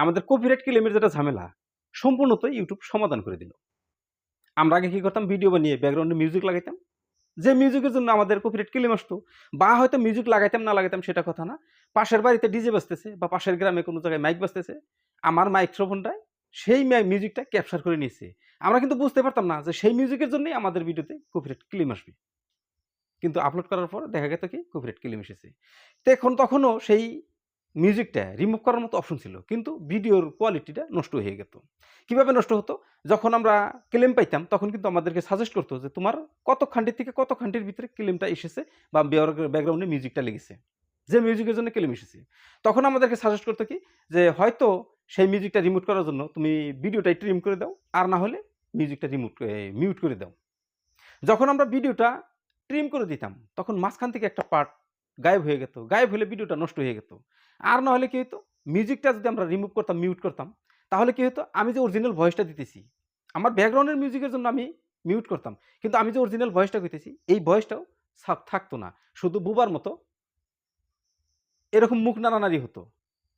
আমাদের কপিরাইট ক্লেমের যেটা ঝামেলা সম্পূর্ণত ইউটিউব সমাধান করে দিল। আমরা আগে কি করতাম ভিডিও বানিয়ে ব্যাকগ্রাউন্ডে মিউজিক লাগাইতাম। যে মিউজিকের জন্য আমাদের কপিরাইট ক্লেম আসতো বা হয়তো মিউজিক লাগাইতাম না লাগাইতাম সেটা কথা না। পাশের বাড়িতে ডিজে বাজতেছে বা পাশের গ্রামে কোনো জায়গায় মাইক বাজতেছে। আমার মাইক্রোফোনটায় সেই মিউজিকটা ক্যাপচার করে নিছে। আমরা কিন্তু বুঝতে পারতাম না যে সেই মিউজিকের জন্যই আমাদের ভিডিওতে কপিরাইট ক্লেম আসবে। কিন্তু আপলোড করার পর দেখা গেত কি কপিরাইট ক্লেম এসেছে। তো তখনও সেই মিউজিকটা রিমুভ করার মতো অপশন ছিল। কিন্তু ভিডিওর কোয়ালিটিটা নষ্ট হয়ে যেত। কিভাবে নষ্ট হতো? যখন আমরা ক্লেম পাইতাম তখন কিন্তু আমাদেরকে সাজেস্ট করত যে তোমার কত খান্ডি থেকে কত খান্ডির ভিতরে ক্লেমটা এসেছে বা ব্যাকগ্রাউন্ডে মিউজিকটা লেগেছে। যে মিউজিকের জন্য ক্লেম এসেছে। তখন আমাদেরকে সাজেস্ট করত কি যে হয়তো সেই মিউজিকটা রিমুভ করার জন্য তুমি ভিডিওটা ট্রিম করে দাও। আর না হলে মিউজিকটা মিউট করে দাও। যখন আমরা ভিডিওটা ট্রিম করে দিতাম, তখন মাঝখান থেকে একটা পার্ট গায়েব হয়ে যেত। গায়েব হলে ভিডিওটা নষ্ট হয়ে যেত। আর না হলে কি হইতো? মিউজিকটা যদি আমরা রিমুভ করতাম, মিউট করতাম, তাহলে কি হতো? আমি যে অরিজিনাল ভয়েসটা দিতেছি, আমার ব্যাকগ্রাউন্ডের মিউজিকের জন্য আমি মিউট করতাম। কিন্তু আমি যে অরিজিনাল ভয়েসটা কইতেছি, এই ভয়েসটাও থাকতো না। শুধু বুবার মতো এরকম মুখ নাড়ানাড়ি হতো।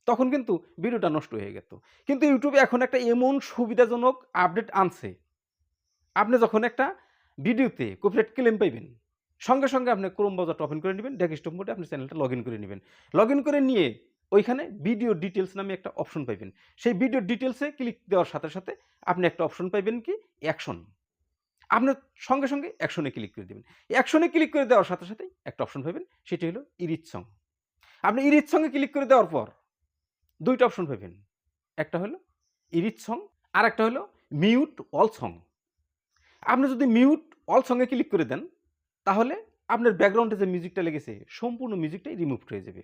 তখন কিন্তু ভিডিওটা নষ্ট হয়ে যেত। কিন্তু YouTube এখন একটা এমন সুবিধাজনক আপডেট আনছে আপনি যখন একটা ভিডিওতে কপিরাইট ক্লেম পাইবেন, সঙ্গে আপনি ক্রোম ব্রাউজারটা ওপেন করে নিবেন, ডেস্কটপ মোডে আপনার চ্যানেলটা লগইন করে নিবেন। লগইন করে নিয়ে ওইখানে ভিডিও ডিটেইলস নামে একটা অপশন পাইবেন। সেই ভিডিও ডিটেইলসে ক্লিক দেওয়ার সাথে আপনি একটা অপশন পাইবেন কি অ্যাকশন। আপনার সঙ্গে অ্যাকশনে ক্লিক করে দিবেন। অ্যাকশনে ক্লিক করে দেওয়ার সাথেই একটা অপশন পাইবেন, সেটি হলো ইরিট সং। আপনি ইরিট সং এ ক্লিক করে দেওয়ার পর ২ টা অপশন পাইবেন। একটা হলো ইরিট সং, আরেকটা হলো মিউট অল সং। আপনি যদি মিউট অল সং এ ক্লিক করে দেন, তাহলে আপনার ব্যাকগ্রাউন্ডে যে মিউজিকটা লেগেছে, সম্পূর্ণ মিউজিকটাই রিমুভড হয়ে যাবে।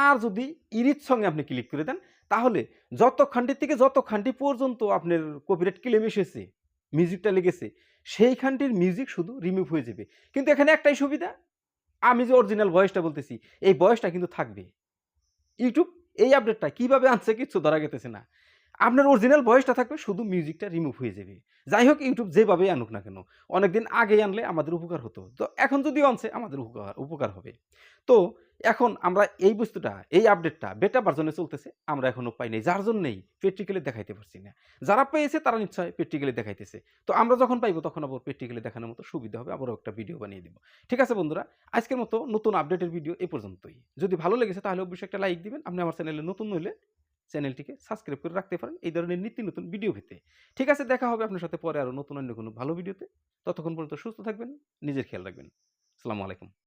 আর যদি ইরিট সং এ আপনি ক্লিক করে দেন, তাহলে যত খানটি থেকে যত খানটি পর্যন্ত আপনার কপিরাইট ক্লেম এসেছে, মিউজিকটা লেগেছে, সেই খানটির মিউজিক শুধু রিমুভ হয়ে যাবে। কিন্তু এখানে একটাই সুবিধা, আমি যে অরিজিনাল ভয়েসটা বলতেছি, এই ভয়েসটা কিন্তু থাকবে। ইউটিউব এই আপডেটটা কিভাবে আনছে কিচ্ছু ধরা গেতেছে না। আপনার অরিজিনাল ভয়েসটা থাকবে, শুধু মিউজিকটা রিমুভ হয়ে যাবে। যাই হোক ইউটিউব যেভাবেই আনুক না কেন, অনেকদিন আগেই আনলে আমাদের উপকার হতো। তো এখন যদিও আনছে আমাদের উপকার হবে। তো এখন আমরা এই বস্তুটা, এই আপডেটটা বেটা ভার্শনে চলতেছে, আমরা এখনো পাই নাই। যার জন্যেই প্র্যাকটিক্যালি দেখাইতে পারছি না। যারা পেয়েছে তারা নিশ্চয় প্র্যাকটিক্যালি দেখাইতেছে। তো আমরা যখন পাইবো তখন আবার প্র্যাকটিক্যালি দেখানোর মতো সুবিধা হবে। আবারও একটা ভিডিও বানিয়ে দিব। ঠিক আছে বন্ধুরা, আজকের মতো নতুন আপডেটের ভিডিও এ পর্যন্তই। যদি ভালো লেগেছে তাহলে অবশ্যই একটা লাইক দিবেন। আপনি আমার চ্যানেলে নতুন হইলে চ্যানেলটিকে সাবস্ক্রাইব করে রাখতে পারেন এই ধরনের নিত্য নতুন ভিডিও পেতে। ঠিক আছে, দেখা হবে আপনার সাথে পরে আরো নতুন অন্য কোনো ভালো ভিডিওতে। ততক্ষণ পর্যন্ত সুস্থ থাকবেন, নিজের খেয়াল রাখবেন। আসসালামু আলাইকুম।